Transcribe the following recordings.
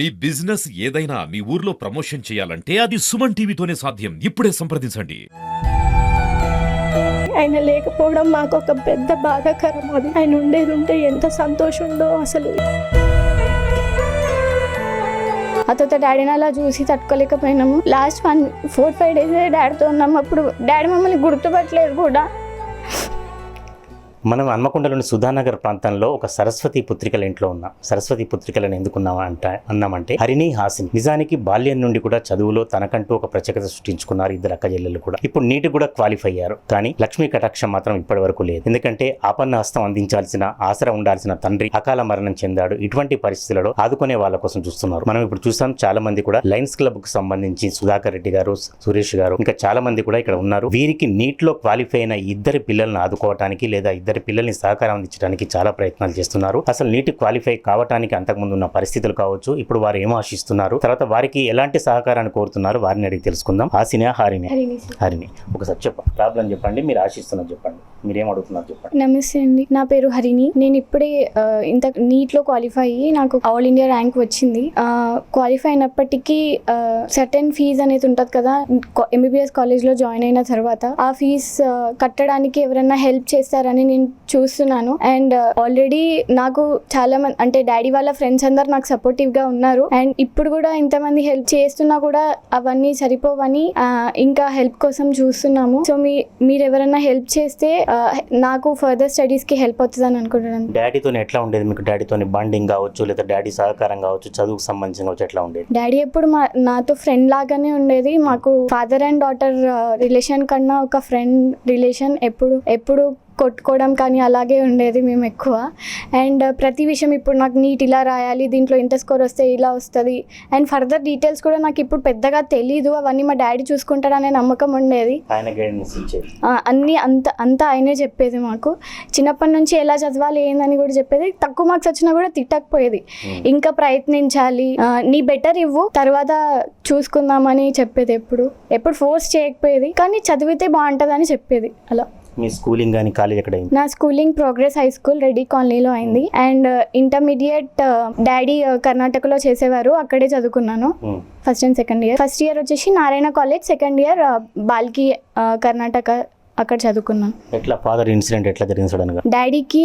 మీ business ఏదైనా మీ ఊర్లో promotion చేయాలంటే అది సుమన్ టీవీతోనే సాధ్యం. ఇప్పుడే సంప్రదించండి. ఆయన లేకపోవడం మాకు ఒక పెద్ద బాధాకరం. అది ఆయన ఉండేది ఉంటే ఎంత సంతోషం ఉందో అసలు. అతను డాడీని అలా చూసి తట్టుకోలేకపోయినాము. లాస్ట్ 4-5 days డాడీతో ఉన్నాము. అప్పుడు డాడీ మమ్మల్ని గుర్తుపట్టలేదు కూడా. మనం హన్మకొండలోని సుధానగర్ ప్రాంతంలో ఒక సరస్వతి పుత్రికల ఇంట్లో ఉన్నాం. సరస్వతి పుత్రికలను ఎందుకున్నామా అన్నామంటే హరిణి, హాసిని నిజానికి బాల్యం నుండి కూడా చదువులో తనకంటూ ఒక ప్రత్యేకత సృష్టించుకున్నారు. ఇద్దరు అక్క చెల్లెళ్ళు కూడా ఇప్పుడు నీటి కూడా క్వాలిఫై అయ్యారు. కానీ లక్ష్మీ కటాక్షం మాత్రం ఇప్పటి వరకు లేదు. ఎందుకంటే ఆపన్న హస్తం అందించాల్సిన, ఆసరా ఉండాల్సిన తండ్రి అకాల మరణం చెందాడు. ఇటువంటి పరిస్థితులలో ఆదుకునే వాళ్ళ కోసం చూస్తున్నారు. మనం ఇప్పుడు చూసాం, చాలా మంది కూడా లయన్స్ క్లబ్ కు సంబంధించి సుధాకర్ రెడ్డి గారు, సురేష్ గారు, ఇంకా చాలా మంది కూడా ఇక్కడ ఉన్నారు. వీరికి నీటిలో క్వాలిఫై అయిన ఇద్దరు పిల్లల్ని ఆదుకోవటానికి లేదా ఇద్దరు పిల్లల్ని సహకారం అందించడానికి చాలా ప్రయత్నాలు చేస్తున్నారు. అసలు నీటి క్వాలిఫై కావడానికి అంతకుముందు ఉన్న పరిస్థితులు కావచ్చు, ఇప్పుడు వారు ఏం ఆశిస్తున్నారు, తర్వాత వారికి ఎలాంటి సహకారాన్ని కోరుతున్నారు, వారిని అడిగి తెలుసుకుందాం. హాసిని, హరిణి ఒకసారి చెప్పండి, ప్రాబ్లం చెప్పండి, మీరు ఆశిస్తున్నారు చెప్పండి, మీరేం అడుగుతున్నారు చెప్పండి. నమస్తే అండి, నా పేరు హరిణి. నేను ఇప్పుడే ఇంత నీట్లో క్వాలిఫై అయ్యి నాకు ఆల్ ఇండియా ర్యాంక్ వచ్చింది. క్వాలిఫై అయినప్పటికీ సర్టెన్ ఫీజ్ అనేది ఉంటుంది కదా, MBBS కాలేజ్లో జాయిన్ అయిన తర్వాత ఆ ఫీజ్ కట్టడానికి ఎవరైనా హెల్ప్ చేస్తారని నేను చూస్తున్నాను. అండ్ ఆల్రెడీ నాకు చాలా మంది అంటే డాడీ వాళ్ళ ఫ్రెండ్స్ అందరు నాకు సపోర్టివ్ గా ఉన్నారు. అండ్ ఇప్పుడు కూడా ఇంతమంది హెల్ప్ చేస్తున్నా కూడా అవన్నీ సరిపోవని ఇంకా హెల్ప్ కోసం చూస్తున్నాము. సో మీరు ఎవరైనా హెల్ప్ చేస్తే నాకు ఫర్దర్ స్టడీస్ కి హెల్ప్ అవుతుంది అని అనుకుంటున్నాను. డాడీతో ఎట్లా ఉండేది మీకు? డాడీతో బాండింగ్ కావచ్చు, లేదా డాడీ సహకారం కావచ్చు, చదువుకు సంబంధించి కావచ్చు, ఎట్లా ఉండేది? డాడీ ఎప్పుడు నాతో ఫ్రెండ్ లాగానే ఉండేది. మాకు ఫాదర్ అండ్ డాటర్ రిలేషన్ కన్నా ఒక ఫ్రెండ్ రిలేషన్ ఎప్పుడు కొట్టుకోవడం కానీ అలాగే ఉండేది మేము ఎక్కువ. అండ్ ప్రతి విషయం ఇప్పుడు నాకు నీట్ ఇలా రాయాలి, దీంట్లో ఇంత స్కోర్ వస్తే ఇలా వస్తుంది, అండ్ ఫర్దర్ డీటెయిల్స్ కూడా నాకు ఇప్పుడు పెద్దగా తెలీదు. అవన్నీ మా డాడీ చూసుకుంటాడనే నమ్మకం ఉండేది. అన్నీ అంతా ఆయనే చెప్పేది మాకు. చిన్నప్పటి నుంచి ఎలా చదవాలి ఏందని కూడా చెప్పేది. తక్కువ మార్క్స్ వచ్చినా కూడా తిట్టకపోయేది. ఇంకా ప్రయత్నించాలి, నీ బెటర్ ఇవ్వు, తర్వాత చూసుకుందామని చెప్పేది. ఎప్పుడు ఫోర్స్ చేయకపోయేది, కానీ చదివితే బాగుంటుందని చెప్పేది. అలా. మీ స్కూలింగ్ కానీ కాలేజ్ ఎక్కడ అయింది? నా schooling progress high school Reddy కాలనీలో అయింది. అండ్ ఇంటర్మీడియట్ డాడీ కర్ణాటకలో చేసేవారు, అక్కడే చదువుకున్నాను. First and second year. First year వచ్చేసి Narayana college, second year Balki Karnataka, అక్కడ చదువుకున్నాను. ఎట్లా ఫాదర్ ఇన్సిడెంట్ ఎట్లా జరిగింది సడన్ గా? డాడీకి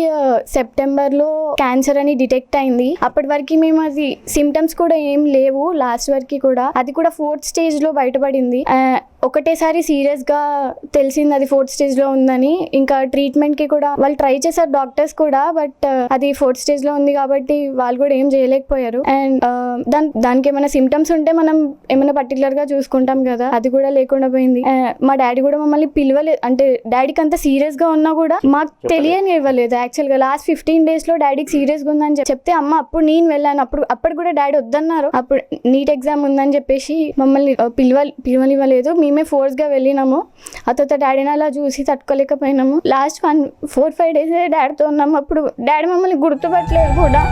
సెప్టెంబర్లో క్యాన్సర్ అని డిటెక్ట్ అయింది. అప్పటి వరకు మేము అది సిమ్టమ్స్ కూడా ఏం లేవు. లాస్ట్ వరకు కూడా అది కూడా 4th stage లో బయటపడింది. ఒకటేసారి సీరియస్ గా తెలిసింది అది 4th stage లో ఉందని. ఇంకా ట్రీట్మెంట్ కి కూడా వాళ్ళు ట్రై చేశారు డాక్టర్స్ కూడా, బట్ అది 4th stage లో ఉంది కాబట్టి వాళ్ళు కూడా ఏం చేయలేకపోయారు. అండ్ దానికి ఏమైనా సిమ్టమ్స్ ఉంటే మనం ఏమైనా పర్టికులర్ గా చూసుకుంటాం కదా, అది కూడా లేకుండా పోయింది. మా డాడీ కూడా మమ్మల్ని పిలవలేదు, అంటే డాడీకి అంత సీరియస్ గా ఉన్నా కూడా మాకు తెలియని ఇవ్వలేదు. యాక్చువల్ గా లాస్ట్ 15 days లో డాడీకి సీరియస్ గా ఉందని చెప్తే అమ్మ అప్పుడు నేను వెళ్ళాను. అప్పుడు కూడా డాడీ వద్దన్నారు. అప్పుడు నీట్ ఎగ్జామ్ ఉందని చెప్పేసి మమ్మల్ని పిలవనివ్వలేదు. మేమే ఫోర్స్ గా వెళ్ళినాము. అతను డాడీని అలా చూసి తట్టుకోలేకపోయినాము. లాస్ట్ 4-5 days డాడీతో ఉన్నాము. అప్పుడు డాడీ మమ్మల్ని గుర్తుపట్టలేదు కూడా.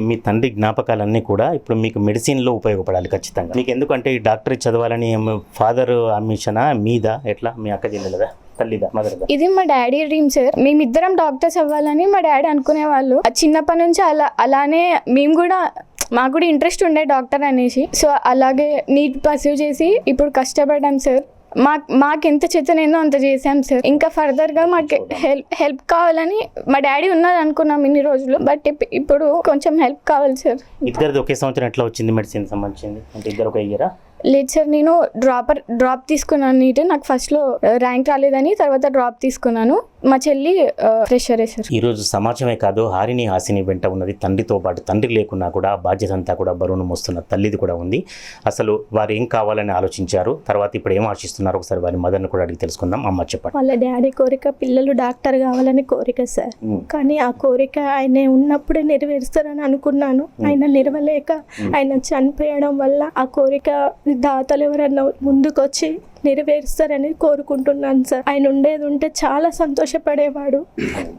మీ తండ్రి జ్ఞాపకాలన్నీ కూడా ఇప్పుడు మీకు మెడిసిన్లో ఉపయోగపడాలి ఖచ్చితంగా. మీకు ఎందుకంటే ఈ డాక్టర్ చదవాలని ఫాదర్ అంబిషనా మీదా, ఎట్లా మీ అక్క చెల్లెలదా, తల్లిదా, మదర్దా? ఇది మా డాడీ డ్రీమ్ సార్. మేమిద్దరం డాక్టర్స్ అవ్వాలని మా డాడీ అనుకునేవాళ్ళు. చిన్నప్పటి నుంచి అలానే మేము కూడా, మాకు కూడా ఇంట్రెస్ట్ ఉండే డాక్టర్ అనేసి. సో అలాగే నీట్ పర్సూ చేసి ఇప్పుడు కష్టపడ్డాం సార్. మాకు ఎంత చేతనైందో అంత చేసాం సార్. ఇంకా ఫర్దర్ గా మాకు హెల్ప్ కావాలని మా డాడీ ఉన్నారు అనుకున్నాం ఇన్ని రోజులు, బట్ ఇప్పుడు కొంచెం హెల్ప్ కావాలి సార్. ఇద్దరిది ఒకే సంవత్సరం ఎట్లా వచ్చింది మెడిసిన్ సంబంధించింది? అంటే ఇద్దరు ఒక ఇయరా? లేదు సార్, నేను డ్రాప్ తీసుకున్నాను నీట్. నాకు ఫస్ట్లో ర్యాంక్ రాలేదని తర్వాత డ్రాప్ తీసుకున్నాను. మా చెల్లి ఫ్రెషరే సార్. ఈరోజు సమాజమే కాదు, హాసిని వెంట ఉన్నది తండ్రితో పాటు. తండ్రి లేకున్నా కూడా ఆ బాధ్యత అంతా కూడా బరువును మోస్తున్న తల్లిది కూడా ఉంది. అసలు వారు ఏం కావాలని ఆలోచించారు, తర్వాత ఇప్పుడు ఏం ఆశిస్తున్నారు, ఒకసారి వారి మదర్ని కూడా అడిగి తెలుసుకుందాం. అమ్మ చెప్పండి. వాళ్ళ డాడీ కోరిక పిల్లలు డాక్టర్ కావాలని కోరిక సార్. కానీ ఆ కోరిక ఆయన ఉన్నప్పుడే నెరవేరుస్తారని అనుకున్నాను. ఆయన నెరవలేక ఆయన చనిపోయడం వల్ల ఆ కోరిక దాతలు ఎవరన్నా ముందుకొచ్చి నెరవేరుస్తారని కోరుకుంటున్నాను సార్. ఆయన ఉండేది ఉంటే చాలా సంతోషపడేవాడు,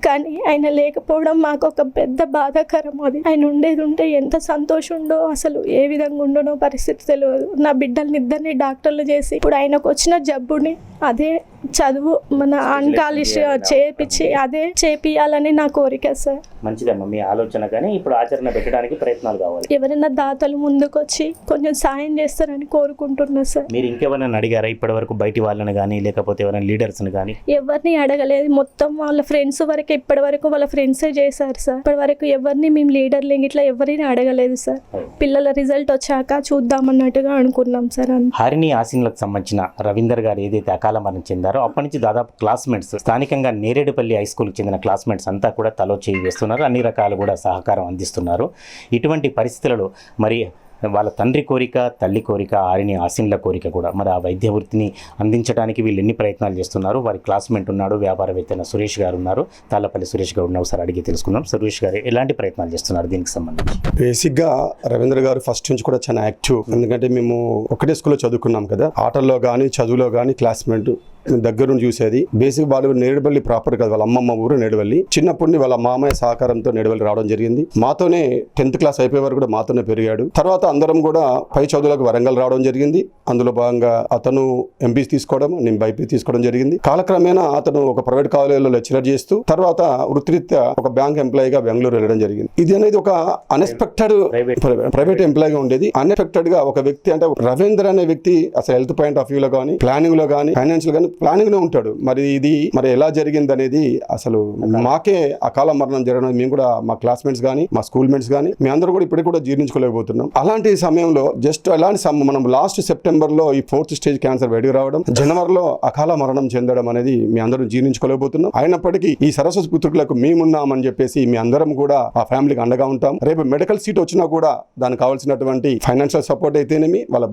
కానీ ఆయన లేకపోవడం మాకు ఒక పెద్ద బాధాకరం. అది ఆయన ఉండేది ఉంటే ఎంత సంతోషం ఉండో, అసలు ఏ విధంగా ఉండనో పరిస్థితి తెలియదు. నా బిడ్డల్ని ఇద్దరిని డాక్టర్లు చేసి ఇప్పుడు ఆయనకు వచ్చిన జబ్బుని అదే చదువు మన ఆన్కాలిష్ చేపించి అదే చేపియాలని నా కోరిక సార్. మంచిదమ్మా మీ ఆలోచన, కానీ ఇప్పుడు ఆచరణ పెట్టడానికి ప్రయత్నాలు కావాలి. ఎవరైనా దాతలు ముందుకొచ్చి కొంచెం సాయం చేస్తారని కోరుకుంటున్నా సార్. మీరు ఇంకెవరైనా అడిగారా ఇప్పటి వరకు, బయటి వాళ్ళని కానీ లేకపోతే ఎవరైనా లీడర్స్ని కానీ? ఎవరిని అడగలేదు, మొత్తం వాళ్ళ ఫ్రెండ్స్ వరకు ఇప్పటి వరకు వాళ్ళ ఫ్రెండ్సే చేశారు సార్. ఇప్పటి వరకు ఎవరిని మేము లీడర్లు ఇట్లా ఎవరిని అడగలేదు సార్. పిల్లల రిజల్ట్ వచ్చాక చూద్దామన్నట్టుగా అనుకున్నాం సార్. హరిణి ఆసిన్లకు సంబంధించిన రవీందర్ గారు ఏదైతే అకాల మరణం చెందారో అప్పటి నుంచి దాదాపు క్లాస్మేట్స్, స్థానికంగా నేరేడుపల్లి హై స్కూల్కి చెందిన క్లాస్మేట్స్ అంతా కూడా తలో చేయి వేస్తున్నారు, అన్ని రకాలు కూడా సహకారం అందిస్తున్నారు. ఇటువంటి పరిస్థితులలో మరి వాళ్ళ తండ్రి కోరిక, తల్లి కోరిక, హరిణి ఆసిన్ల కోరిక కూడా మరి ఆ వైద్య వృత్తిని అందించడానికి వీళ్ళు ఎన్ని ప్రయత్నాలు చేస్తున్నారు. వారి క్లాస్మేట్ ఉన్నాడు, వ్యాపారవేత్త అయిన సురేష్ గారు ఉన్నారు, తాళ్ళపల్లి సురేష్ గారు ఉన్నారు. ఒకసారి అడిగి తెలుసుకుందాం. సురేష్ గారు ఎలాంటి ప్రయత్నాలు చేస్తున్నారు దీనికి సంబంధించి? బేసిక్గా రవీంద్ర గారు ఫస్ట్ నుంచి కూడా చాలా యాక్టివ్. ఎందుకంటే మేము ఒకటే స్కూల్లో చదువుకున్నాం కదా, ఆటల్లో కానీ చదువులో కానీ క్లాస్మేట్ దగ్గర నుండి చూసేది. బేసిక్ వాళ్ళు నేడువల్లి ప్రాపర్ కదా, వాళ్ళ అమ్మమ్మ ఊరు నేడువల్లి. చిన్నప్పటి వాళ్ళ మామయ్య సహకారంతో నేడువల్లి రావడం జరిగింది. మాతోనే 10th క్లాస్ అయిపోయే వరకు కూడా మాతోనే పెరిగాడు. తర్వాత అందరం కూడా పై చదువులకు వరంగల్ రావడం జరిగింది. అందులో భాగంగా అతను ఎంపీసీ తీసుకోవడం, నేను బైపీసీ తీసుకోవడం జరిగింది. కాలక్రమేణా అతను ఒక ప్రైవేట్ కాలేజీలో లెక్చరర్ చేస్తూ తర్వాత వృత్తిరీత్యా ఒక బ్యాంక్ ఎంప్లాయీగా బెంగళూరు వెళ్ళడం జరిగింది. ఇది అనేది ఒక అన్ఎక్స్పెక్టెడ్ ప్రైవేట్ ఎంప్లాయీగా ఉండేది. అన్ఎక్స్పెక్టెడ్ గా ఒక వ్యక్తి, అంటే రవీంద్ర అనే వ్యక్తి అసలు హెల్త్ పాయింట్ ఆఫ్ వ్యూలో కానీ, ప్లానింగ్ లో కానీ, ఫైనాన్షియల్ కానీ ప్లానింగ్ లో ఉంటాడు. మరి ఇది మరి ఎలా జరిగింది అనేది అసలు మాకే అకాల మరణం జరగడం, మేము కూడా మా క్లాస్మేట్స్ కానీ మా స్కూల్ మేట్స్ కానీ మీ అందరూ కూడా ఇప్పటికి కూడా జీర్ణించుకోలేకపోతున్నాం. అలాంటి సమయంలో జస్ట్ అలాంటి మనం లాస్ట్ సెప్టెంబర్ లో ఈ 4th స్టేజ్ క్యాన్సర్ బయటకు రావడం, జనవరిలో అకాల మరణం చెందడం అనేది మీ అందరూ జీర్ణించుకోలేకపోతున్నాం. అయినప్పటికీ ఈ సరస్వతి పుత్రులకు మేమున్నామని చెప్పేసి మీ అందరం కూడా ఆ ఫ్యామిలీకి అండగా ఉంటాం. రేపు మెడికల్ సీట్ వచ్చినా కూడా దానికి కావాల్సినటువంటి ఫైనాన్షియల్ సపోర్ట్ అయితేనేమి, వాళ్ళ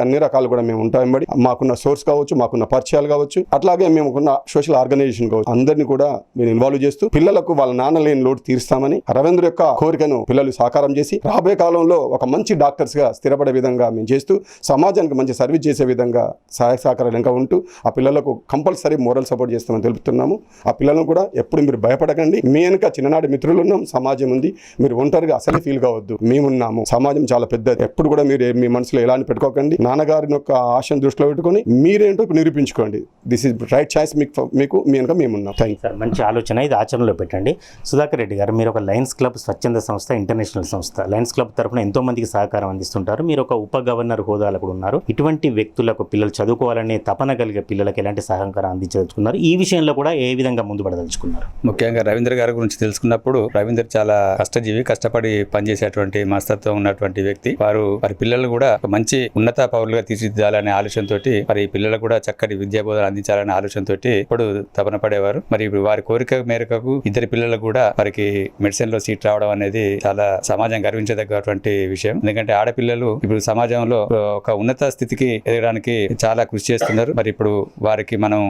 అన్ని రకాలు కూడా మేము ఉంటాం. మాకున్న సోర్స్ కావచ్చు, మాకున్న పరిచయాలు కావచ్చు, అట్లాగే మేముకున్న సోషల్ ఆర్గనైజేషన్ కావచ్చు, అందరినీ కూడా మేము ఇన్వాల్వ్ చేస్తూ పిల్లలకు వాళ్ళ నాన్న లేని లోటు తీరుస్తామని రవీంద్ర యొక్క కోరికను పిల్లలు సాకారం చేసి రాబోయే కాలంలో ఒక మంచి డాక్టర్స్ గా స్థిరపడే విధంగా మేము చేస్తూ సమాజానికి మంచి సర్వీస్ చేసే విధంగా సహాయ సహకారాలు ఇంకా ఉంటూ ఆ పిల్లలకు కంపల్సరీ మోరల్ సపోర్ట్ చేస్తామని తెలుపుతున్నాము. ఆ పిల్లలను కూడా ఎప్పుడు మీరు భయపడకండి. మీ వెనుక చిన్ననాటి మిత్రులు ఉన్నాం, సమాజం ఉంది, మీరు ఒంటరిగా అసలే ఫీల్ కావద్దు, మేమున్నాము, సమాజం చాలా పెద్దది. ఎప్పుడు కూడా మీరు మీ మనసులో ఎలాంటి పెట్టుకోకండి. నాన్నగారిని యొక్క ఆశను దృష్టిలో పెట్టుకొని మీరేంటో నిరూపించుకోండి. This is right choice. మీకు మీ వెనుక మేమున్నాం. Thank you sir. మంచి ఆలోచన, ఇది ఆచరణలో పెట్టండి. సుధాకర్ రెడ్డి గారు, మీరు ఒక లయన్స్ క్లబ్ స్వచ్ఛంద సంస్థ, ఇంటర్నేషనల్ సంస్థ. లయన్స్ క్లబ్ తరఫున ఎంతో మందికి సహకారం అందిస్తుంటారు. మీరు ఒక ఉప గవర్నర్ హోదాలో కూడా ఉన్నారు. ఇటువంటి వ్యక్తులకు, పిల్లలు చదువుకోవాలనే తపన కలిగే పిల్లలకు ఎలాంటి సహకారం అందించదలుచుకున్నారు? ఈ విషయంలో కూడా ఏ విధంగా ముందు పడదలుచుకున్నారు? ముఖ్యంగా రవీంద్ర గారి గురించి తెలుసుకున్నప్పుడు, రవీంద్ర చాలా కష్టజీవి, కష్టపడి పనిచేసేటువంటి మనస్తత్వం ఉన్నటువంటి వ్యక్తి. వారి పిల్లలు కూడా ఒక మంచి ఉన్నత పౌరులుగా తీర్చిదిద్దాలనే ఆలోచనతో, మరి పిల్లలకు కూడా చక్కటి విద్యాబోధన అందించాలనే ఆలోచనతో ఇప్పుడు తపన పడేవారు. మరి ఇప్పుడు వారి కోరిక మేరకు ఇద్దరి పిల్లలు కూడా వారికి మెడిసిన్ లో సీట్ రావడం అనేది చాలా సమాజం గర్వించదగ్గటువంటి విషయం. ఎందుకంటే ఆడపిల్లలు ఇప్పుడు సమాజంలో ఒక ఉన్నత స్థితికి ఎదగడానికి చాలా కృషి చేస్తున్నారు. మరి ఇప్పుడు వారికి మనం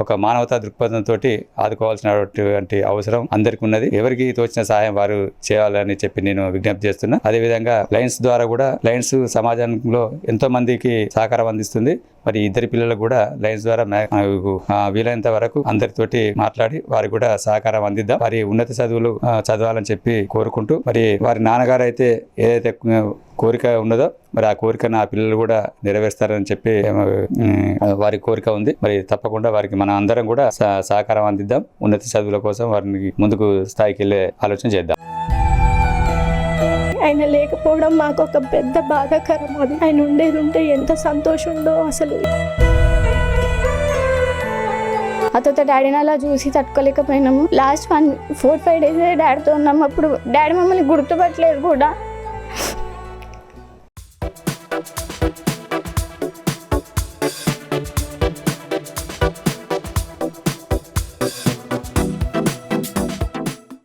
ఒక మానవతా దృక్పథంతో ఆదుకోవాల్సినటువంటి అవసరం అందరికి ఉన్నది. ఎవరికి తోచిన సహాయం వారు చేయాలని చెప్పి నేను విజ్ఞప్తి చేస్తున్నా. అదేవిధంగా లయన్స్ ద్వారా కూడా, లయన్స్ సమాజంలో ఎంతో మందికి సహకారం అందిస్తుంది. మరి ఇద్దరి పిల్లలకు కూడా లయన్స్ ద్వారా వీలైనంత వరకు అందరితోటి మాట్లాడి వారికి కూడా సహకారం అందిద్దాం. వారి ఉన్నత చదువులు చదవాలని చెప్పి కోరుకుంటూ, మరి వారి నాన్నగారు అయితే ఏదైతే కోరిక ఉన్నదో మరి ఆ కోరికను ఆ పిల్లలు కూడా నెరవేరుస్తారని చెప్పి వారి కోరిక ఉంది. మరి తప్పకుండా వారికి మన అందరం కూడా సహకారం అందిద్దాం. ఉన్నత చదువుల కోసం వారిని ముందుకు స్థాయికి వెళ్ళే ఆలోచన చేద్దాం. ఆయన లేకపోవడం మాకు ఒక పెద్ద బాధాకరం. అది ఆయన ఉండేది ఉంటే ఎంత సంతోషం ఉండో అసలు. అతనితో డాడీని అలా చూసి తట్టుకోలేకపోయినాము. లాస్ట్ 4-5 days డాడీతో ఉన్నాము. అప్పుడు డాడీ మమ్మల్ని గుర్తుపట్టలేదు కూడా.